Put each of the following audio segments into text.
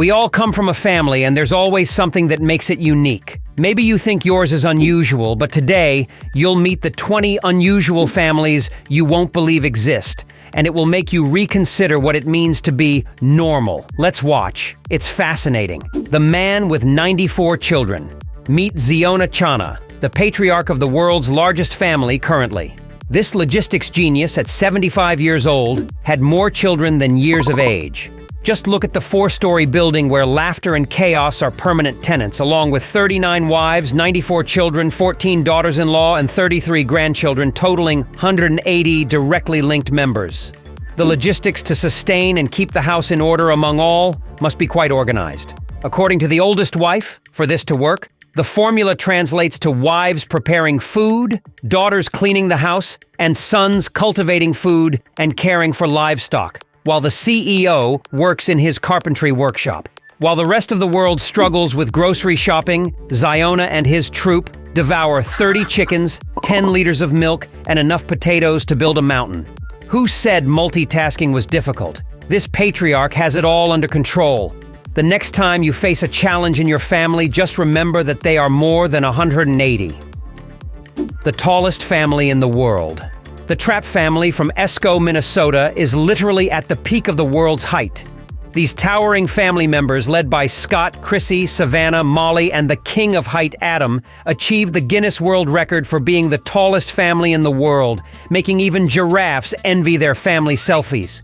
We all come from a family, and there's always something that makes it unique. Maybe you think yours is unusual, but today, you'll meet the 20 unusual families you won't believe exist, and it will make you reconsider what it means to be normal. Let's watch. It's fascinating. The man with 94 children. Meet Ziona Chana, the patriarch of the world's largest family currently. This logistics genius at 75 years old had more children than years of age. Just look at the 4-story building where laughter and chaos are permanent tenants, along with 39 wives, 94 children, 14 daughters-in-law, and 33 grandchildren, totaling 180 directly linked members. The logistics to sustain and keep the house in order among all must be quite organized. According to the oldest wife, for this to work, the formula translates to wives preparing food, daughters cleaning the house, and sons cultivating food and caring for livestock, while the CEO works in his carpentry workshop. While the rest of the world struggles with grocery shopping, Ziona and his troop devour 30 chickens, 10 liters of milk, and enough potatoes to build a mountain. Who said multitasking was difficult? This patriarch has it all under control. The next time you face a challenge in your family, just remember that they are more than 180. The tallest family in the world. The Trapp family from Esco, Minnesota, is literally at the peak of the world's height. These towering family members, led by Scott, Chrissy, Savannah, Molly, and the king of height, Adam, achieved the Guinness World Record for being the tallest family in the world, making even giraffes envy their family selfies.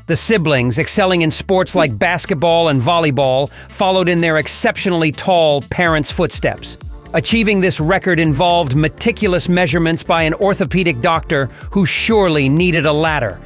The siblings, excelling in sports like basketball and volleyball, followed in their exceptionally tall parents' footsteps. Achieving this record involved meticulous measurements by an orthopedic doctor who surely needed a ladder.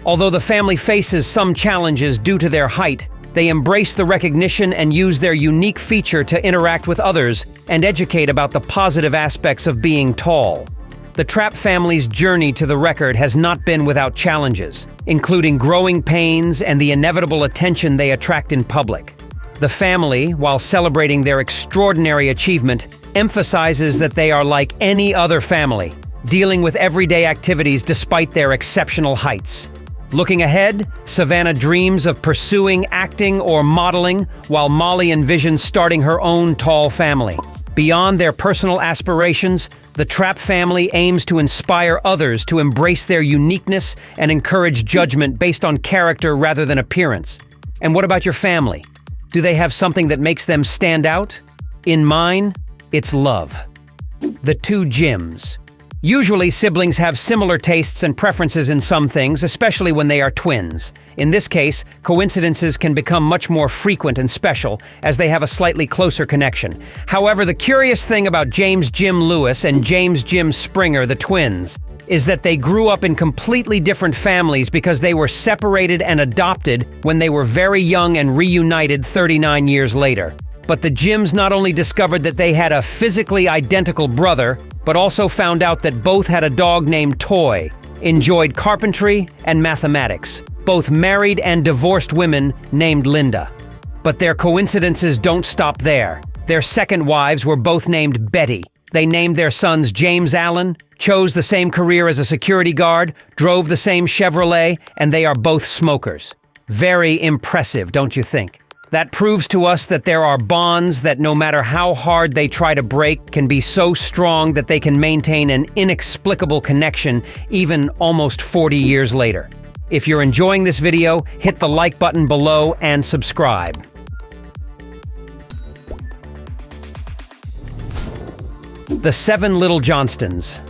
Although the family faces some challenges due to their height, they embrace the recognition and use their unique feature to interact with others and educate about the positive aspects of being tall. The Trapp family's journey to the record has not been without challenges, including growing pains and the inevitable attention they attract in public. The family, while celebrating their extraordinary achievement, emphasizes that they are like any other family, dealing with everyday activities despite their exceptional heights. Looking ahead, Savannah dreams of pursuing acting or modeling, while Molly envisions starting her own tall family. Beyond their personal aspirations, the Trapp family aims to inspire others to embrace their uniqueness and encourage judgment based on character rather than appearance. And what about your family? Do they have something that makes them stand out? In mine, it's love. The two Jims. Usually, siblings have similar tastes and preferences in some things, especially when they are twins. In this case, coincidences can become much more frequent and special, as they have a slightly closer connection. However, the curious thing about James Jim Lewis and James Jim Springer, the twins, is that they grew up in completely different families because they were separated and adopted when they were very young and reunited 39 years later. But the Jims not only discovered that they had a physically identical brother, but also found out that both had a dog named Toy, enjoyed carpentry and mathematics, both married and divorced women named Linda. But their coincidences don't stop there. Their second wives were both named Betty. They named their sons James Allen, chose the same career as a security guard, drove the same Chevrolet, and they are both smokers. Very impressive, don't you think? That proves to us that there are bonds that, no matter how hard they try to break, can be so strong that they can maintain an inexplicable connection even almost 40 years later. If you're enjoying this video, hit the like button below and subscribe. The 7 Little Johnstons.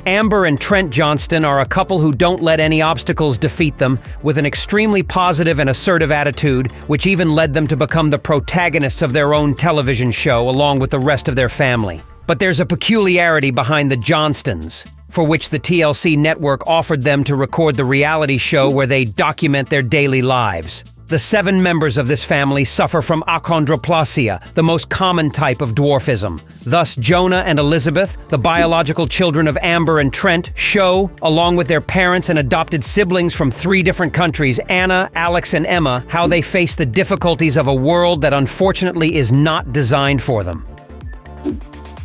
Amber and Trent Johnston are a couple who don't let any obstacles defeat them, with an extremely positive and assertive attitude, which even led them to become the protagonists of their own television show along with the rest of their family. But there's a peculiarity behind the Johnstons, for which the TLC network offered them to record the reality show where they document their daily lives. The 7 members of this family suffer from achondroplasia, the most common type of dwarfism. Thus, Jonah and Elizabeth, the biological children of Amber and Trent, show, along with their parents and adopted siblings from 3 different countries, Anna, Alex, and Emma, how they face the difficulties of a world that unfortunately is not designed for them.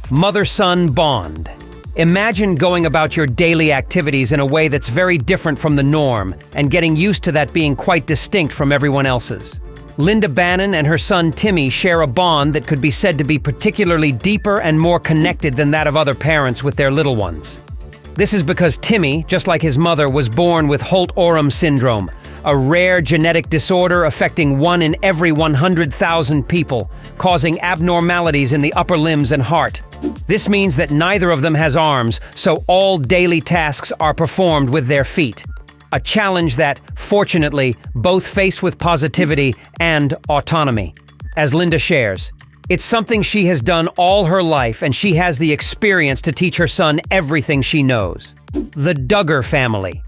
Mother-son bond. Imagine going about your daily activities in a way that's very different from the norm and getting used to that being quite distinct from everyone else's. Linda Bannon and her son Timmy share a bond that could be said to be particularly deeper and more connected than that of other parents with their little ones. This is because Timmy, just like his mother, was born with Holt-Oram syndrome, a rare genetic disorder affecting 1 in every 100,000 people, causing abnormalities in the upper limbs and heart. This means that neither of them has arms, so all daily tasks are performed with their feet. A challenge that, fortunately, both face with positivity and autonomy. As Linda shares, it's something she has done all her life, and she has the experience to teach her son everything she knows. The Duggar family.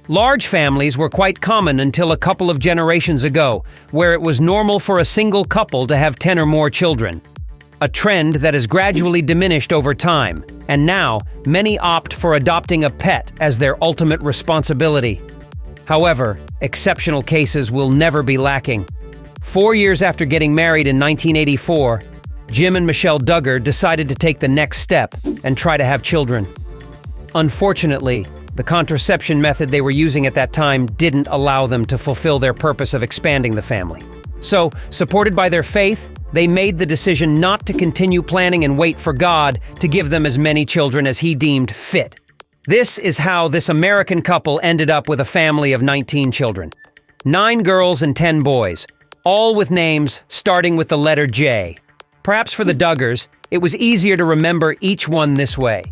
Large families were quite common until a couple of generations ago, where it was normal for a single couple to have 10 or more children. A trend that has gradually diminished over time, and now many opt for adopting a pet as their ultimate responsibility. However, exceptional cases will never be lacking. 4 years after getting married in 1984, Jim and Michelle Duggar decided to take the next step and try to have children. Unfortunately, the contraception method they were using at that time didn't allow them to fulfill their purpose of expanding the family. So, supported by their faith, they made the decision not to continue planning and wait for God to give them as many children as He deemed fit. This is how this American couple ended up with a family of 19 children. 9 girls and 10 boys, all with names starting with the letter J. Perhaps for the Duggars, it was easier to remember each one this way.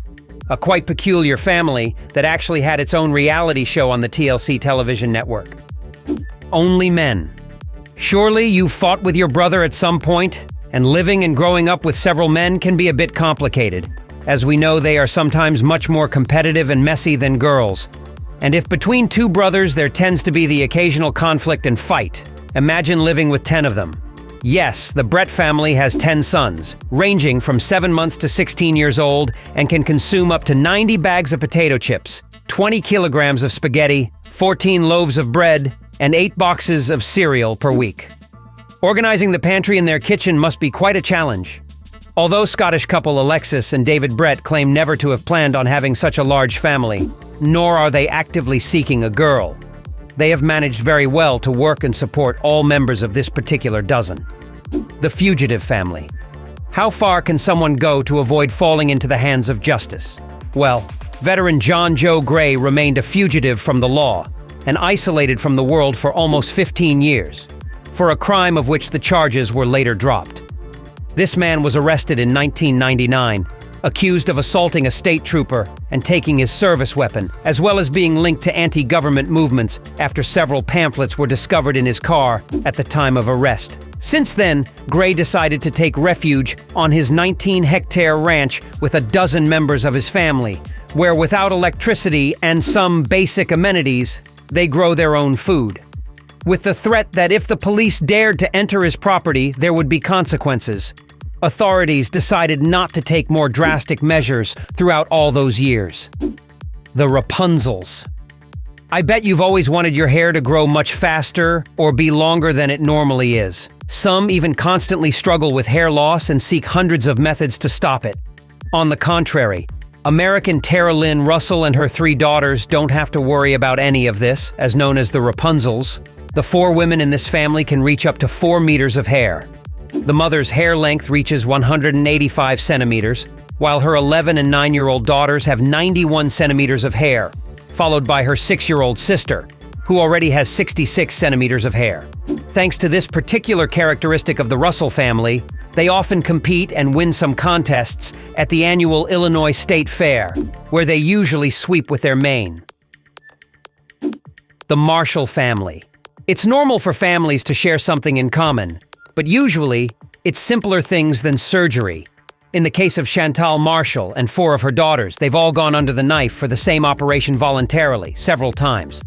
A quite peculiar family that actually had its own reality show on the TLC television network. Only men. Surely you've fought with your brother at some point, and living and growing up with several men can be a bit complicated. As we know, they are sometimes much more competitive and messy than girls. And if between 2 brothers there tends to be the occasional conflict and fight, imagine living with 10 of them. Yes, the Brett family has 10 sons, ranging from 7 months to 16 years old, and can consume up to 90 bags of potato chips, 20 kilograms of spaghetti, 14 loaves of bread, and 8 boxes of cereal per week. Organizing the pantry in their kitchen must be quite a challenge. Although Scottish couple Alexis and David Brett claim never to have planned on having such a large family, nor are they actively seeking a girl, they have managed very well to work and support all members of this particular dozen. The Fugitive family. How far can someone go to avoid falling into the hands of justice? Well, veteran John Joe Gray remained a fugitive from the law and isolated from the world for almost 15 years, for a crime of which the charges were later dropped. This man was arrested in 1999, accused of assaulting a state trooper and taking his service weapon, as well as being linked to anti-government movements after several pamphlets were discovered in his car at the time of arrest. Since then, Gray decided to take refuge on his 19-hectare ranch with a dozen members of his family, where without electricity and some basic amenities, they grow their own food. With the threat that if the police dared to enter his property, there would be consequences, authorities decided not to take more drastic measures throughout all those years. The Rapunzels. I bet you've always wanted your hair to grow much faster or be longer than it normally is. Some even constantly struggle with hair loss and seek hundreds of methods to stop it. On the contrary, American Tara Lynn Russell and her 3 daughters don't have to worry about any of this, as known as the Rapunzels. The 4 women in this family can reach up to 4 meters of hair. The mother's hair length reaches 185 centimeters, while her 11 and 9-year-old daughters have 91 centimeters of hair, followed by her 6-year-old sister, who already has 66 centimeters of hair. Thanks to this particular characteristic of the Russell family, they often compete and win some contests at the annual Illinois State Fair, where they usually sweep with their mane. The Marshall family. It's normal for families to share something in common, but usually, it's simpler things than surgery. In the case of Chantal Marshall and 4 of her daughters, they've all gone under the knife for the same operation voluntarily, several times.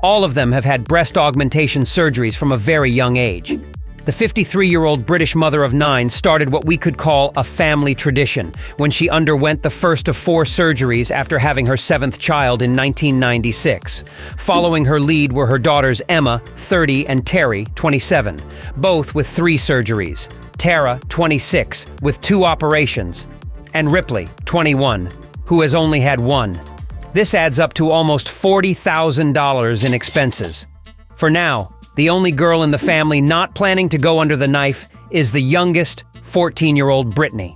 All of them have had breast augmentation surgeries from a very young age. The 53-year-old British mother of 9 started what we could call a family tradition when she underwent the first of 4 surgeries after having her 7th child in 1996. Following her lead were her daughters Emma, 30, and Terry, 27, both with 3 surgeries. Tara, 26, with 2 operations, and Ripley, 21, who has only had 1. This adds up to almost $40,000 in expenses. For now, The only girl in the family not planning to go under the knife is the youngest, 14-year-old Brittany.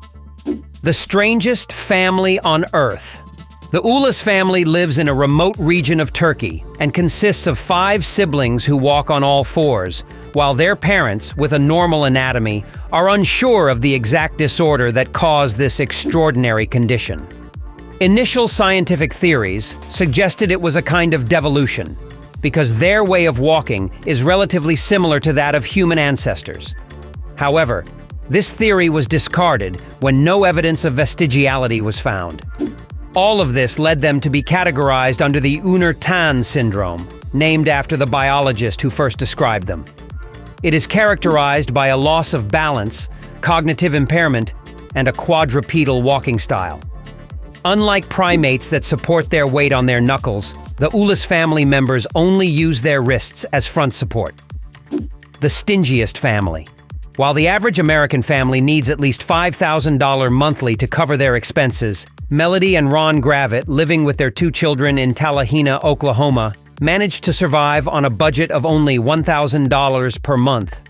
The strangest family on Earth. The Ulas family lives in a remote region of Turkey and consists of 5 siblings who walk on all fours, while their parents, with a normal anatomy, are unsure of the exact disorder that caused this extraordinary condition. Initial scientific theories suggested it was a kind of devolution, because their way of walking is relatively similar to that of human ancestors. However, this theory was discarded when no evidence of vestigiality was found. All of this led them to be categorized under the Unner-Tan syndrome, named after the biologist who first described them. It is characterized by a loss of balance, cognitive impairment, and a quadrupedal walking style. Unlike primates that support their weight on their knuckles, the Ulas family members only use their wrists as front support. The stingiest family. While the average American family needs at least $5,000 monthly to cover their expenses, Melody and Ron Gravitt, living with their 2 children in Talahena, Oklahoma, managed to survive on a budget of only $1,000 per month.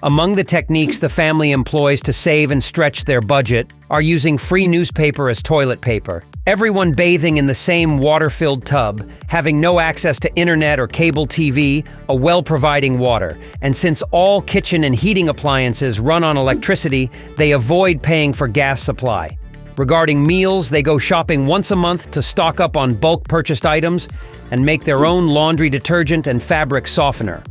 Among the techniques the family employs to save and stretch their budget are using free newspaper as toilet paper, everyone bathing in the same water-filled tub, having no access to internet or cable TV, a well providing water, and since all kitchen and heating appliances run on electricity, they avoid paying for gas supply. Regarding meals, they go shopping once a month to stock up on bulk purchased items and make their own laundry detergent and fabric softener.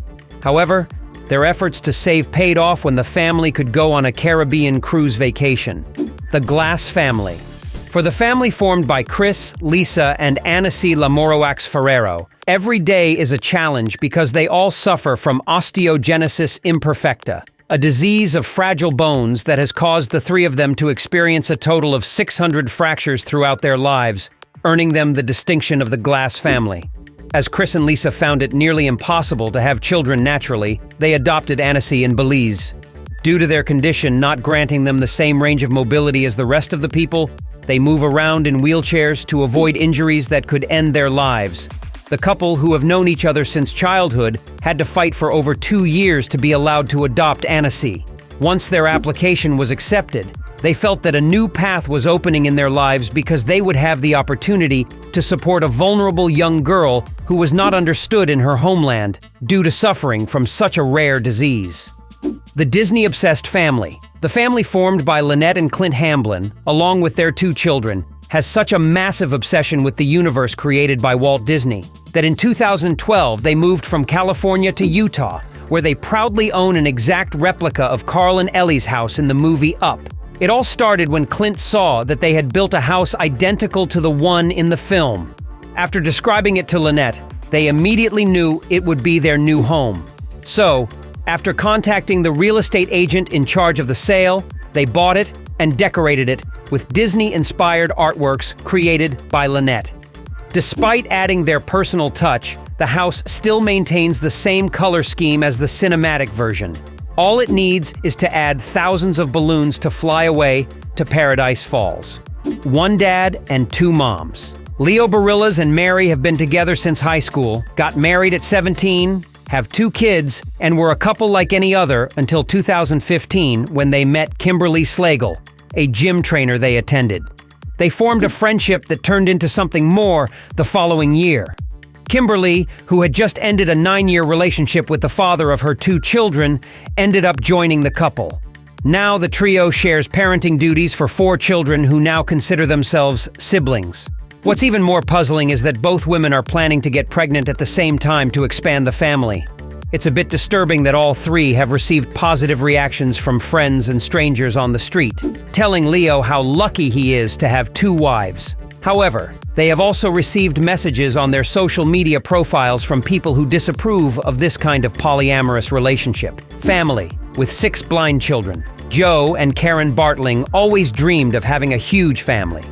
However, their efforts to save paid off when the family could go on a Caribbean cruise vacation. The Glass family. For the family formed by Chris, Lisa, and Anasi Lamoroax Ferrero, every day is a challenge because they all suffer from osteogenesis imperfecta, a disease of fragile bones that has caused the 3 of them to experience a total of 600 fractures throughout their lives, earning them the distinction of the Glass family. As Chris and Lisa found it nearly impossible to have children naturally, they adopted Anasi in Belize. Due to their condition not granting them the same range of mobility as the rest of the people, they move around in wheelchairs to avoid injuries that could end their lives. The couple, who have known each other since childhood, had to fight for over 2 years to be allowed to adopt Anasi. Once their application was accepted, they felt that a new path was opening in their lives because they would have the opportunity to support a vulnerable young girl who was not understood in her homeland due to suffering from such a rare disease. The Disney-obsessed family. The family formed by Lynette and Clint Hamblin, along with their 2 children, has such a massive obsession with the universe created by Walt Disney that in 2012 they moved from California to Utah, where they proudly own an exact replica of Carl and Ellie's house in the movie Up. It all started when Clint saw that they had built a house identical to the one in the film. After describing it to Lynette, they immediately knew it would be their new home. So, after contacting the real estate agent in charge of the sale, they bought it and decorated it with Disney-inspired artworks created by Lynette. Despite adding their personal touch, the house still maintains the same color scheme as the cinematic version. All it needs is to add thousands of balloons to fly away to Paradise Falls. 1 dad and 2 moms. Leo Barillas and Mary have been together since high school, got married at 17, have 2 kids, and were a couple like any other until 2015 when they met Kimberly Slagle, a gym trainer they attended. They formed a friendship that turned into something more the following year. Kimberly, who had just ended a 9-year relationship with the father of her 2 children, ended up joining the couple. Now the trio shares parenting duties for 4 children who now consider themselves siblings. What's even more puzzling is that both women are planning to get pregnant at the same time to expand the family. It's a bit disturbing that all 3 have received positive reactions from friends and strangers on the street, telling Leo how lucky he is to have 2 wives. However, they have also received messages on their social media profiles from people who disapprove of this kind of polyamorous relationship. Family, with 6 blind children. Joe and Karen Bartling always dreamed of having a huge family.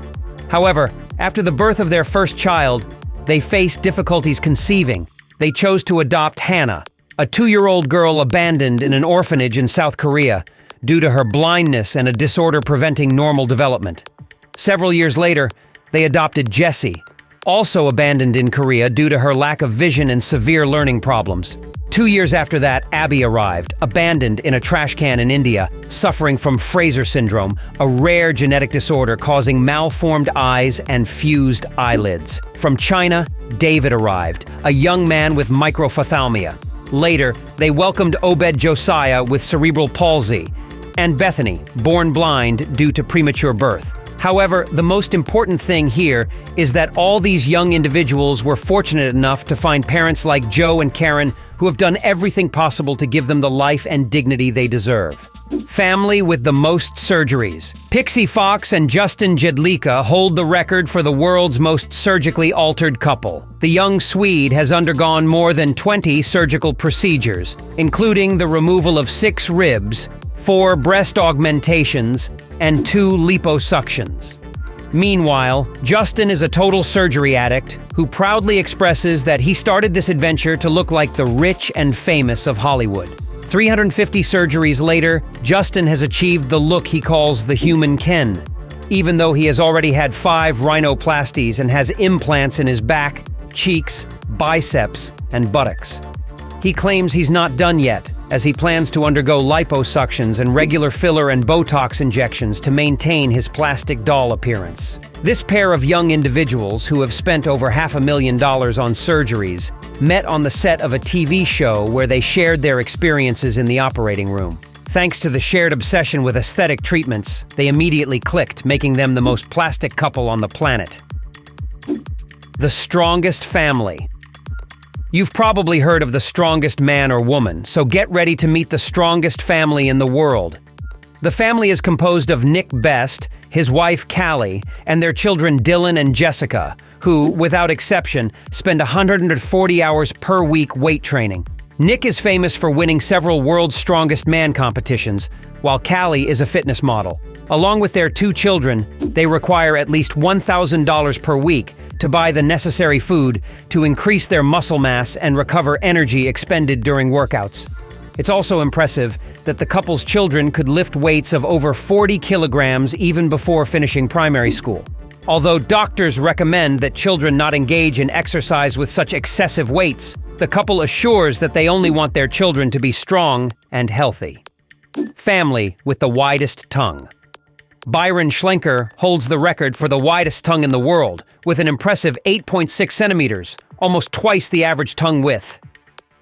However, after the birth of their first child, they faced difficulties conceiving. They chose to adopt Hannah, a 2-year-old girl abandoned in an orphanage in South Korea due to her blindness and a disorder preventing normal development. Several years later, they adopted Jessie, also abandoned in Korea due to her lack of vision and severe learning problems. 2 years after that, Abby arrived, abandoned in a trash can in India, suffering from Fraser syndrome, a rare genetic disorder causing malformed eyes and fused eyelids. From China, David arrived, a young man with microphthalmia. Later, they welcomed Obed Josiah with cerebral palsy, and Bethany, born blind due to premature birth. However, the most important thing here is that all these young individuals were fortunate enough to find parents like Joe and Karen who have done everything possible to give them the life and dignity they deserve. Family with the most surgeries. Pixie Fox and Justin Jedlicka hold the record for the world's most surgically altered couple. The young Swede has undergone more than 20 surgical procedures, including the removal of 6 ribs, 4 breast augmentations, and 2 liposuctions. Meanwhile, Justin is a total surgery addict who proudly expresses that he started this adventure to look like the rich and famous of Hollywood. 350 surgeries later, Justin has achieved the look he calls the human Ken, even though he has already had 5 rhinoplasties and has implants in his back, cheeks, biceps, and buttocks. He claims he's not done yet, as he plans to undergo liposuctions and regular filler and Botox injections to maintain his plastic doll appearance. This pair of young individuals, who have spent over $500,000 on surgeries, met on the set of a TV show where they shared their experiences in the operating room. Thanks to the shared obsession with aesthetic treatments, they immediately clicked, making them the most plastic couple on the planet. The strongest family. You've probably heard of the strongest man or woman, so get ready to meet the strongest family in the world. The family is composed of Nick Best, his wife Callie, and their children Dylan and Jessica, who, without exception, spend 140 hours per week weight training. Nick is famous for winning several World's Strongest Man competitions, while Callie is a fitness model. Along with their 2 children, they require at least $1,000 per week to buy the necessary food to increase their muscle mass and recover energy expended during workouts. It's also impressive that the couple's children could lift weights of over 40 kilograms even before finishing primary school. Although doctors recommend that children not engage in exercise with such excessive weights, the couple assures that they only want their children to be strong and healthy. Family with the widest tongue. Byron Schlenker holds the record for the widest tongue in the world, with an impressive 8.6 centimeters, almost twice the average tongue width.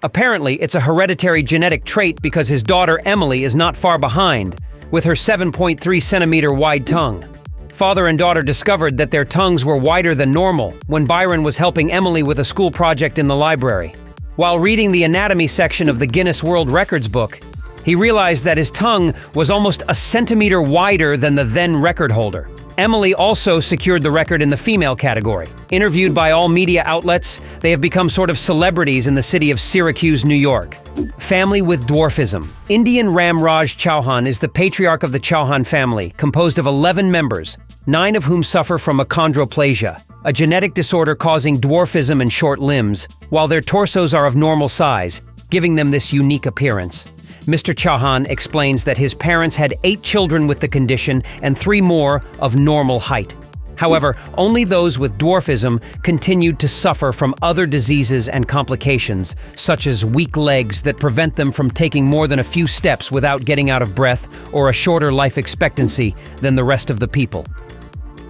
Apparently, it's a hereditary genetic trait because his daughter Emily is not far behind, with her 7.3 centimeter wide tongue. Father and daughter discovered that their tongues were wider than normal when Byron was helping Emily with a school project in the library. While reading the anatomy section of the Guinness World Records book, he realized that his tongue was almost a centimeter wider than the then record holder. Emily also secured the record in the female category. Interviewed by all media outlets, they have become sort of celebrities in the city of Syracuse, New York. Family with dwarfism. Indian Ramraj Chauhan is the patriarch of the Chauhan family, composed of 11 members, 9 of whom suffer from achondroplasia, a genetic disorder causing dwarfism and short limbs, while their torsos are of normal size, giving them this unique appearance. Mr. Chauhan explains that his parents had 8 children with the condition and 3 more of normal height. However, only those with dwarfism continued to suffer from other diseases and complications, such as weak legs that prevent them from taking more than a few steps without getting out of breath, or a shorter life expectancy than the rest of the people.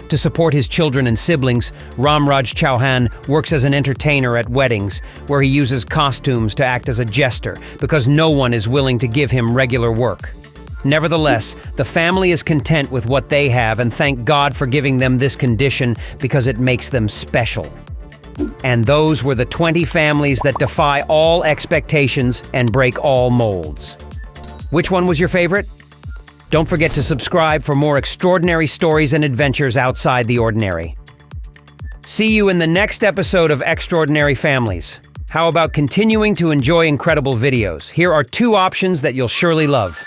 To support his children and siblings, Ramraj Chauhan works as an entertainer at weddings, where he uses costumes to act as a jester because no one is willing to give him regular work. Nevertheless, the family is content with what they have and thank God for giving them this condition because it makes them special. And those were the 20 families that defy all expectations and break all molds. Which one was your favorite? Don't forget to subscribe for more extraordinary stories and adventures outside the ordinary. See you in the next episode of Extraordinary Families. How about continuing to enjoy incredible videos? Here are 2 options that you'll surely love.